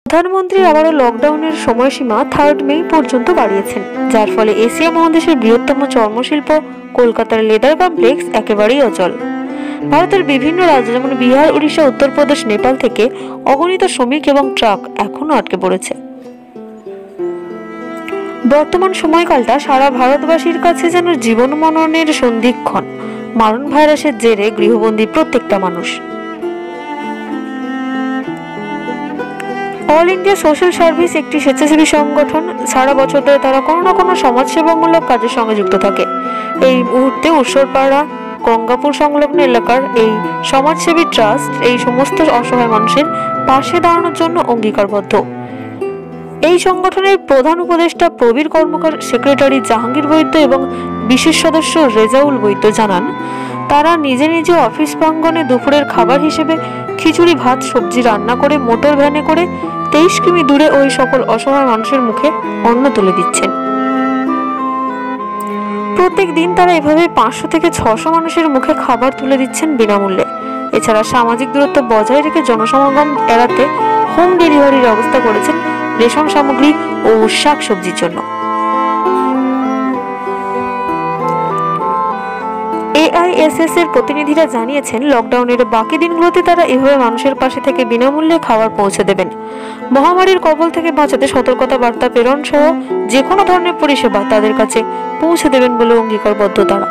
প্রধানমন্ত্রী আবারও লকডাউনের সময়সীমা 3 মে পর্যন্ত বাড়িয়েছেন, যার ফলে এশিয়া মহাদেশের বৃহত্তম চর্মশিল্প কলকাতার লেদার কমপ্লেক্স একেবারেই অচল। ভারতের বিভিন্ন রাজ্য যেমন বিহার, উড়িষ্যা, উত্তরপ্রদেশ, নেপাল থেকে অগণিত শ্রমিক এবং ট্রাক এখনো আটকে পড়েছে। বর্তমান সময়কালটা সারা ভারতবাসীর কাছে যেন জীবন মরণের সন্ধিক্ষণ। মারণ ভাইরাসের জেরে গৃহবন্দী প্রত্যেকটা মানুষ। অল ইন্ডিয়া সোশ্যাল সার্ভিস একটি স্বেচ্ছাসেবী সংগঠন। সারা বছর ধরে তারা কোনো না কোনো সমাজসেবামূলক কাজের সঙ্গে যুক্ত থাকে। এই মুহূর্তে উৎসরপাড়া, গঙ্গাপুর সংলগ্ন এলাকার এই সমাজসেবী ট্রাস্ট এই সমস্ত অসহায় মানুষের পাশে দাঁড়ানোর জন্য অঙ্গীকারবদ্ধ। এই সংগঠনের প্রধান উপদেষ্টা প্রবীর কর্মকার, সেক্রেটারি জাহাঙ্গীর বৈদ্য এবং বিশেষ সদস্য রেজাউল বৈদ্য জানান, তারা নিজে নিজে অফিস প্রাঙ্গণে দুপুরের খাবার হিসেবে খিচুড়ি, ভাত, সবজি রান্না করে মোটর ভ্যানে করে 23 কিমি দূরে ওই সকল অসহায় মানুষের মুখে অন্ন তুলে দিচ্ছেন। প্রত্যেক দিন তারা এভাবে 500 থেকে 600 মানুষের মুখে খাবার তুলে দিচ্ছেন বিনামূল্যে। এছাড়া সামাজিক দূরত্ব বজায় রেখে জনসমাগম এড়াতে হোম ডেলিভারির ব্যবস্থা করেছেন রেশন সামগ্রী ও শাকসবজির জন্য। AISS এর প্রতিনিধিরা জানিয়েছেন, লকডাউনের বাকি দিনগুলোতে তারা এভাবে মানুষের পাশে থেকে বিনামূল্যে খাবার পৌঁছে দেবেন। মহামারীর কবল থেকে বাঁচাতে সতর্কতা বার্তা প্রেরণ সহ যে কোনো ধরনের পরিষেবা তাদের কাছে পৌঁছে দেবেন বলে অঙ্গীকারবদ্ধ তারা।